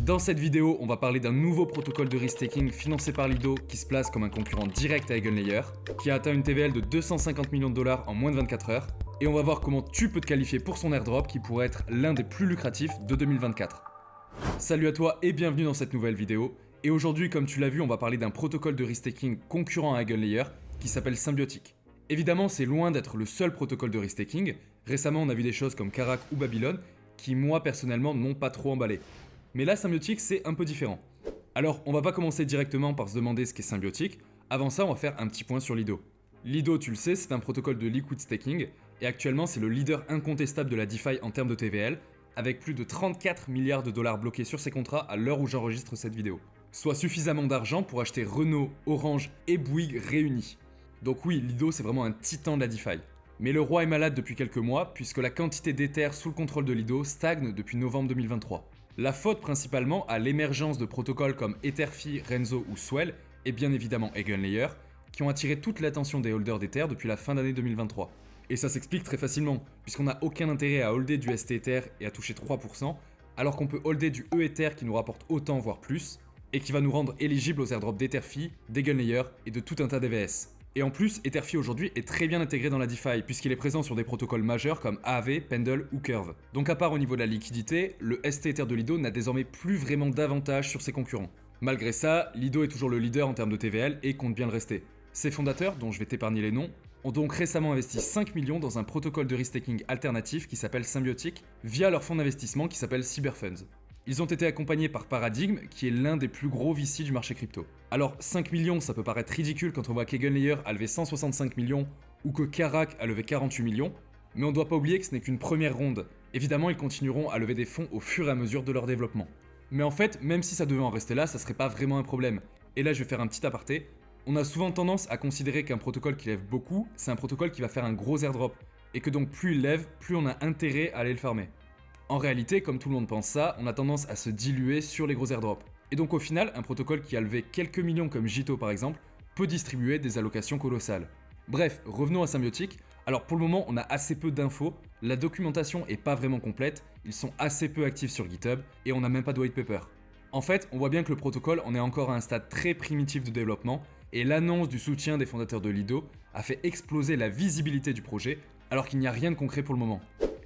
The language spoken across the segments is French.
Dans cette vidéo, on va parler d'un nouveau protocole de risk-taking financé par Lido qui se place comme un concurrent direct à Eigenlayer, qui a atteint une TVL de 250 millions de dollars en moins de 24 heures, et on va voir comment tu peux te qualifier pour son airdrop qui pourrait être l'un des plus lucratifs de 2024. Salut à toi et bienvenue dans cette nouvelle vidéo, et aujourd'hui comme tu l'as vu on va parler d'un protocole de risk-taking concurrent à Eigenlayer qui s'appelle Symbiotic. Évidemment c'est loin d'être le seul protocole de risk-taking, récemment on a vu des choses comme Karak ou Babylon qui moi personnellement n'ont pas trop emballé. Mais là Symbiotic c'est un peu différent. Alors on va pas commencer directement par se demander ce qu'est Symbiotic, avant ça on va faire un petit point sur Lido. Lido tu le sais c'est un protocole de liquid staking et actuellement c'est le leader incontestable de la DeFi en termes de TVL avec plus de 34 milliards de dollars bloqués sur ses contrats à l'heure où j'enregistre cette vidéo. Soit suffisamment d'argent pour acheter Renault, Orange et Bouygues réunis. Donc oui, Lido c'est vraiment un titan de la DeFi. Mais le roi est malade depuis quelques mois puisque la quantité d'Ether sous le contrôle de Lido stagne depuis novembre 2023. La faute principalement à l'émergence de protocoles comme Etherfi, Renzo ou Swell et bien évidemment Eigenlayer qui ont attiré toute l'attention des holders d'Ether depuis la fin d'année 2023. Et ça s'explique très facilement, puisqu'on n'a aucun intérêt à holder du ST-Ether et à toucher 3%, alors qu'on peut holder du E-Ether qui nous rapporte autant voire plus, et qui va nous rendre éligibles aux airdrops d'Etherfi, d'Eigenlayer et de tout un tas d'EVS. Et en plus, Etherfi aujourd'hui est très bien intégré dans la DeFi, puisqu'il est présent sur des protocoles majeurs comme Aave, Pendle ou Curve. Donc à part au niveau de la liquidité, le ST-Ether de Lido n'a désormais plus vraiment d'avantage sur ses concurrents. Malgré ça, Lido est toujours le leader en termes de TVL et compte bien le rester. Ses fondateurs, dont je vais t'épargner les noms, ont donc récemment investi 5 millions dans un protocole de risk-taking alternatif qui s'appelle Symbiotic via leur fonds d'investissement qui s'appelle Cyberfunds. Ils ont été accompagnés par Paradigm, qui est l'un des plus gros VC du marché crypto. Alors 5 millions, ça peut paraître ridicule quand on voit qu'Eigenlayer a levé 165 millions ou que Karak a levé 48 millions, mais on ne doit pas oublier que ce n'est qu'une première ronde. Évidemment, ils continueront à lever des fonds au fur et à mesure de leur développement. Mais en fait, même si ça devait en rester là, ça serait pas vraiment un problème. Et là, je vais faire un petit aparté. On a souvent tendance à considérer qu'un protocole qui lève beaucoup, c'est un protocole qui va faire un gros airdrop, et que donc plus il lève, plus on a intérêt à aller le farmer. En réalité, comme tout le monde pense ça, on a tendance à se diluer sur les gros airdrops. Et donc au final, un protocole qui a levé quelques millions comme Jito par exemple, peut distribuer des allocations colossales. Bref, revenons à Symbiotic. Alors pour le moment, on a assez peu d'infos, la documentation est pas vraiment complète, ils sont assez peu actifs sur GitHub, et on n'a même pas de white paper. En fait, on voit bien que le protocole en est encore à un stade très primitif de développement, et l'annonce du soutien des fondateurs de Lido a fait exploser la visibilité du projet, alors qu'il n'y a rien de concret pour le moment.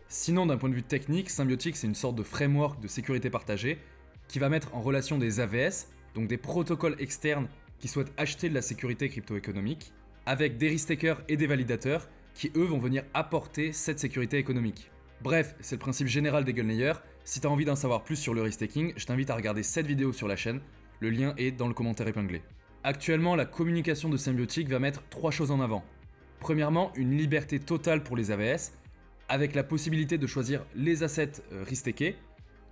Sinon, d'un point de vue technique, Symbiotic c'est une sorte de framework de sécurité partagée qui va mettre en relation des AVS, donc des protocoles externes qui souhaitent acheter de la sécurité crypto-économique, avec des risk-takers et des validateurs qui eux vont venir apporter cette sécurité économique. Bref, c'est le principe général d'Eigenlayer. Si tu as envie d'en savoir plus sur le risk-taking, je t'invite à regarder cette vidéo sur la chaîne, le lien est dans le commentaire épinglé. Actuellement, la communication de Symbiotic va mettre 3 choses en avant. Premièrement, une liberté totale pour les AVS, avec la possibilité de choisir les assets risk-takés,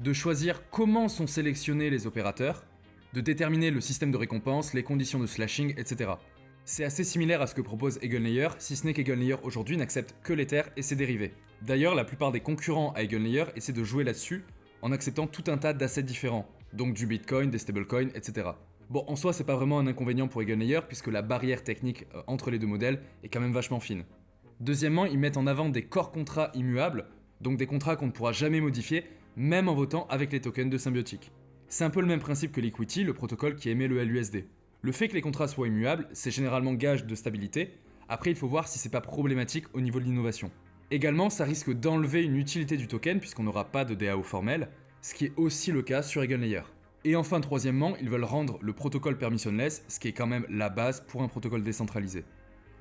de choisir comment sont sélectionnés les opérateurs, de déterminer le système de récompense, les conditions de slashing, etc. C'est assez similaire à ce que propose Eigenlayer, si ce n'est qu'Eigenlayer aujourd'hui n'accepte que l'Ether et ses dérivés. D'ailleurs, la plupart des concurrents à Eigenlayer essaient de jouer là-dessus en acceptant tout un tas d'assets différents, donc du Bitcoin, des stablecoins, etc. Bon, en soi, c'est pas vraiment un inconvénient pour Eigenlayer puisque la barrière technique entre les deux modèles est quand même vachement fine. Deuxièmement, ils mettent en avant des core contrats immuables, donc des contrats qu'on ne pourra jamais modifier, même en votant avec les tokens de Symbiotic. C'est un peu le même principe que Liquity, le protocole qui émet le LUSD. Le fait que les contrats soient immuables, c'est généralement gage de stabilité, après il faut voir si c'est pas problématique au niveau de l'innovation. Également, ça risque d'enlever une utilité du token puisqu'on n'aura pas de DAO formel, ce qui est aussi le cas sur Eigenlayer. Et enfin, troisièmement, ils veulent rendre le protocole permissionless, ce qui est quand même la base pour un protocole décentralisé.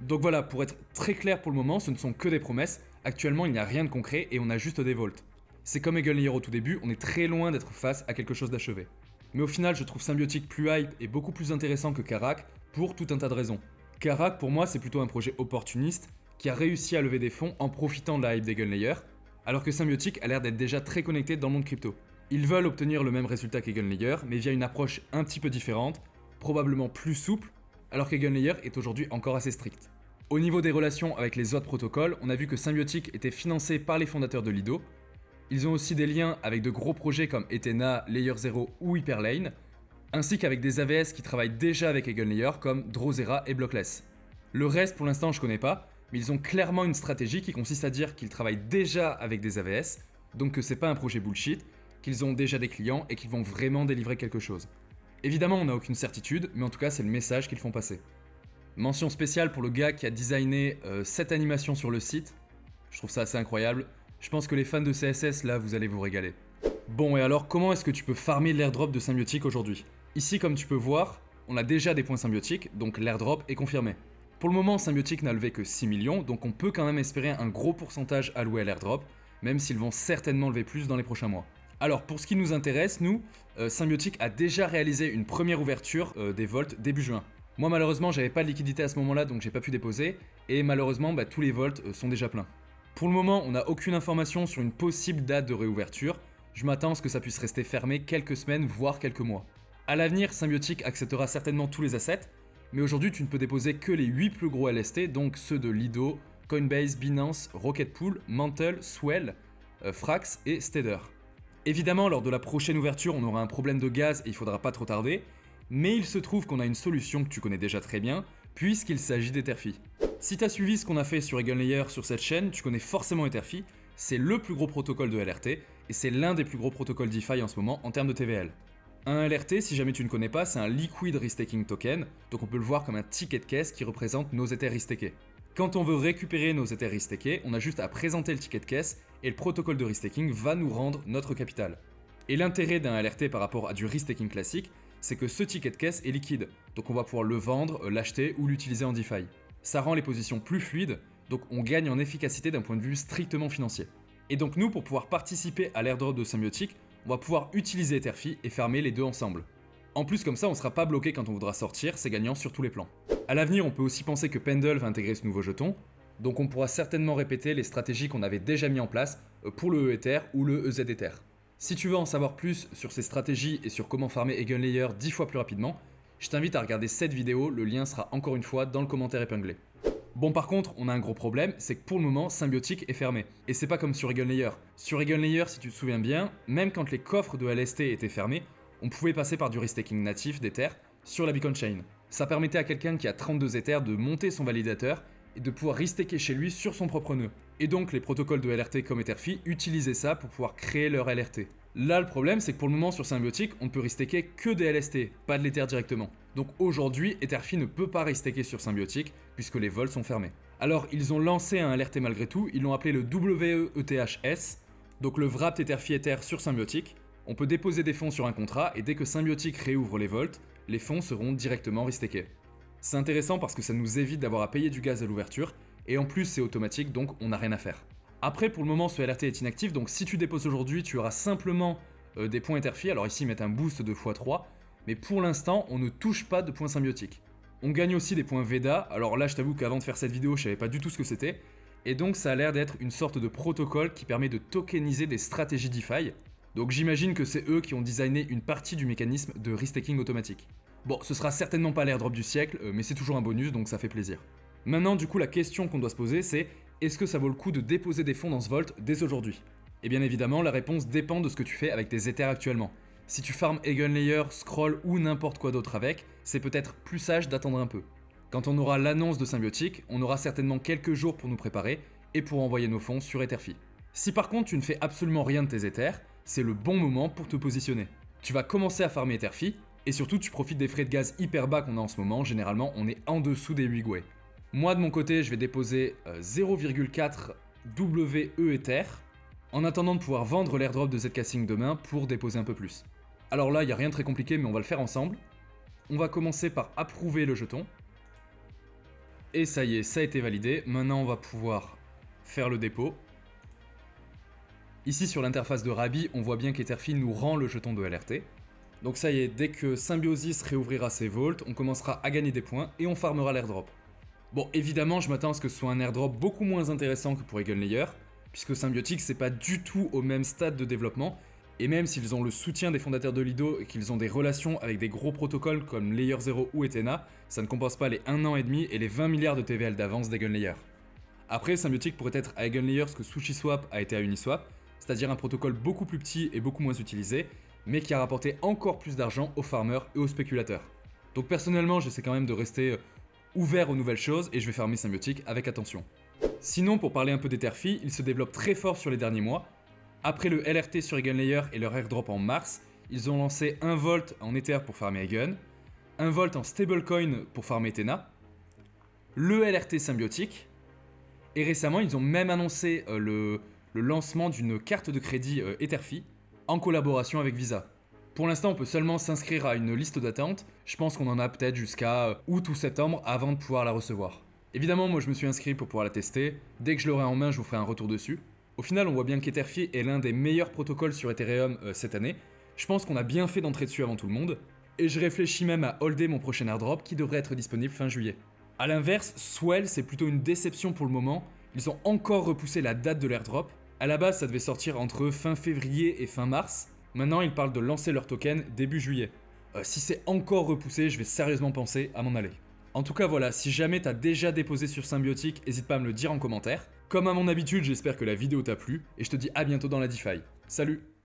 Donc voilà, pour être très clair pour le moment, ce ne sont que des promesses, actuellement il n'y a rien de concret et on a juste des vaults. C'est comme Eigenlayer au tout début, on est très loin d'être face à quelque chose d'achevé. Mais au final, je trouve Symbiotic plus hype et beaucoup plus intéressant que Karak pour tout un tas de raisons. Karak, pour moi, c'est plutôt un projet opportuniste qui a réussi à lever des fonds en profitant de la hype d'Eigenlayer, alors que Symbiotic a l'air d'être déjà très connecté dans le monde crypto. Ils veulent obtenir le même résultat qu'Eigenlayer, mais via une approche un petit peu différente, probablement plus souple, alors qu'Eigenlayer est aujourd'hui encore assez strict. Au niveau des relations avec les autres protocoles, on a vu que Symbiotic était financé par les fondateurs de Lido. Ils ont aussi des liens avec de gros projets comme Ethena, Layer 0 ou Hyperlane, ainsi qu'avec des AVS qui travaillent déjà avec Eigenlayer comme Drosera et Blockless. Le reste pour l'instant je connais pas, mais ils ont clairement une stratégie qui consiste à dire qu'ils travaillent déjà avec des AVS, donc que c'est pas un projet bullshit, qu'ils ont déjà des clients et qu'ils vont vraiment délivrer quelque chose. Évidemment, on n'a aucune certitude, mais en tout cas, c'est le message qu'ils font passer. Mention spéciale pour le gars qui a designé cette animation sur le site. Je trouve ça assez incroyable. Je pense que les fans de CSS, là, vous allez vous régaler. Bon, et alors, comment est-ce que tu peux farmer l'airdrop de Symbiotic aujourd'hui? Ici, comme tu peux voir, on a déjà des points symbiotiques, donc l'airdrop est confirmé. Pour le moment, Symbiotic n'a levé que 6 millions, donc on peut quand même espérer un gros pourcentage alloué à l'airdrop, même s'ils vont certainement lever plus dans les prochains mois. Alors, pour ce qui nous intéresse, nous, Symbiotic a déjà réalisé une première ouverture des Vaults début juin. Moi, malheureusement, j'avais pas de liquidité à ce moment-là, donc j'ai pas pu déposer, et malheureusement, tous les Vaults sont déjà pleins. Pour le moment, on n'a aucune information sur une possible date de réouverture. Je m'attends à ce que ça puisse rester fermé quelques semaines, voire quelques mois. À l'avenir, Symbiotic acceptera certainement tous les assets, mais aujourd'hui, tu ne peux déposer que les 8 plus gros LST, donc ceux de Lido, Coinbase, Binance, Rocketpool, Mantle, Swell, Frax et Stader. Évidemment, lors de la prochaine ouverture, on aura un problème de gaz et il faudra pas trop tarder, mais il se trouve qu'on a une solution que tu connais déjà très bien, puisqu'il s'agit d'Etherfi. Si tu as suivi ce qu'on a fait sur EigenLayer sur cette chaîne, tu connais forcément Etherfi, c'est le plus gros protocole de LRT, et c'est l'un des plus gros protocoles DeFi en ce moment en termes de TVL. Un LRT, si jamais tu ne connais pas, c'est un Liquid Restaking Token, donc on peut le voir comme un ticket de caisse qui représente nos Ethers restakés. Quand on veut récupérer nos Ethers restakés, on a juste à présenter le ticket de caisse et le protocole de restaking va nous rendre notre capital. Et l'intérêt d'un LRT par rapport à du restaking classique, c'est que ce ticket de caisse est liquide, donc on va pouvoir le vendre, l'acheter ou l'utiliser en DeFi. Ça rend les positions plus fluides, donc on gagne en efficacité d'un point de vue strictement financier. Et donc nous, pour pouvoir participer à l'airdrop de Symbiotic, on va pouvoir utiliser Etherfi et fermer les deux ensemble. En plus, comme ça, on ne sera pas bloqué quand on voudra sortir, c'est gagnant sur tous les plans. A l'avenir, on peut aussi penser que Pendle va intégrer ce nouveau jeton, donc on pourra certainement répéter les stratégies qu'on avait déjà mis en place pour le E-Ether ou le EZ-Ether. Si tu veux en savoir plus sur ces stratégies et sur comment farmer EigenLayer 10 fois plus rapidement, je t'invite à regarder cette vidéo, le lien sera encore une fois dans le commentaire épinglé. Bon, par contre, on a un gros problème, c'est que pour le moment, Symbiotic est fermé. Et c'est pas comme sur EigenLayer. Sur EigenLayer, si tu te souviens bien, même quand les coffres de LST étaient fermés, on pouvait passer par du restaking natif d'Ether sur la Beacon Chain. Ça permettait à quelqu'un qui a 32 Ethers de monter son validateur et de pouvoir restaker chez lui sur son propre nœud. Et donc les protocoles de LRT comme Etherfi utilisaient ça pour pouvoir créer leur LRT. Là, le problème, c'est que pour le moment sur Symbiotic, on ne peut restaker que des LST, pas de l'Ether directement. Donc aujourd'hui, Etherfi ne peut pas restaker sur Symbiotic puisque les vols sont fermés. Alors ils ont lancé un LRT malgré tout, ils l'ont appelé le WETHS, donc le Wrapped Etherfi Ether sur Symbiotic. On peut déposer des fonds sur un contrat et dès que Symbiotic réouvre les vaults, les fonds seront directement restakés. C'est intéressant parce que ça nous évite d'avoir à payer du gaz à l'ouverture et en plus c'est automatique donc on n'a rien à faire. Après pour le moment ce LRT est inactif donc si tu déposes aujourd'hui tu auras simplement des points Etherfi, alors ici ils mettent un boost de x3 mais pour l'instant on ne touche pas de points Symbiotic. On gagne aussi des points VEDA, alors là je t'avoue qu'avant de faire cette vidéo je savais pas du tout ce que c'était et donc ça a l'air d'être une sorte de protocole qui permet de tokeniser des stratégies DeFi. Donc j'imagine que c'est eux qui ont designé une partie du mécanisme de restaking automatique. Bon, ce sera certainement pas l'airdrop du siècle, mais c'est toujours un bonus, donc ça fait plaisir. Maintenant, du coup, la question qu'on doit se poser, c'est est-ce que ça vaut le coup de déposer des fonds dans ce vault dès aujourd'hui? Et bien évidemment, la réponse dépend de ce que tu fais avec tes Ethers actuellement. Si tu farmes EigenLayer, Scroll ou n'importe quoi d'autre avec, c'est peut-être plus sage d'attendre un peu. Quand on aura l'annonce de Symbiotic, on aura certainement quelques jours pour nous préparer et pour envoyer nos fonds sur Etherfi. Si par contre tu ne fais absolument rien de tes Ethers, c'est le bon moment pour te positionner. Tu vas commencer à farmer Etherfi, et surtout tu profites des frais de gaz hyper bas qu'on a en ce moment, généralement on est en dessous des 8 Gwei. Moi de mon côté je vais déposer 0,4 WE Ether, en attendant de pouvoir vendre l'airdrop de Zcasing demain pour déposer un peu plus. Alors là il n'y a rien de très compliqué mais on va le faire ensemble. On va commencer par approuver le jeton. Et ça y est, ça a été validé, maintenant on va pouvoir faire le dépôt. Ici sur l'interface de Rabi, on voit bien qu'Etherfi nous rend le jeton de LRT. Donc ça y est, dès que Symbiosis réouvrira ses vaults, on commencera à gagner des points et on farmera l'airdrop. Bon, évidemment, je m'attends à ce que ce soit un airdrop beaucoup moins intéressant que pour EigenLayer, puisque Symbiotic c'est pas du tout au même stade de développement, et même s'ils ont le soutien des fondateurs de Lido et qu'ils ont des relations avec des gros protocoles comme Layer 0 ou Ethena, ça ne compense pas les 1 an et demi et les 20 milliards de TVL d'avance d'EigenLayer. Après, Symbiotic pourrait être à EigenLayer ce que SushiSwap a été à Uniswap, c'est-à-dire un protocole beaucoup plus petit et beaucoup moins utilisé, mais qui a rapporté encore plus d'argent aux farmers et aux spéculateurs. Donc personnellement, j'essaie quand même de rester ouvert aux nouvelles choses et je vais farmer Symbiotic avec attention. Sinon, pour parler un peu d'Etherfi, il se développe très fort sur les derniers mois. Après le LRT sur EigenLayer et leur airdrop en mars, ils ont lancé 1 volt en Ether pour farmer Eigen, 1 volt en stablecoin pour farmer Tena, le LRT symbiotique, et récemment ils ont même annoncé le lancement d'une carte de crédit Etherfi en collaboration avec Visa. Pour l'instant, on peut seulement s'inscrire à une liste d'attente. Je pense qu'on en a peut-être jusqu'à août ou septembre avant de pouvoir la recevoir. Évidemment, moi je me suis inscrit pour pouvoir la tester. Dès que je l'aurai en main, je vous ferai un retour dessus. Au final, on voit bien qu'Etherfi est l'un des meilleurs protocoles sur Ethereum cette année. Je pense qu'on a bien fait d'entrer dessus avant tout le monde. Et je réfléchis même à holder mon prochain airdrop qui devrait être disponible fin juillet. A l'inverse, Swell, c'est plutôt une déception pour le moment. Ils ont encore repoussé la date de l'airdrop. À la base, ça devait sortir entre fin février et fin mars. Maintenant, ils parlent de lancer leur token début juillet. Si c'est encore repoussé, je vais sérieusement penser à m'en aller. En tout cas, voilà, si jamais t'as déjà déposé sur Symbiotic, n'hésite pas à me le dire en commentaire. Comme à mon habitude, j'espère que la vidéo t'a plu, et je te dis à bientôt dans la DeFi. Salut!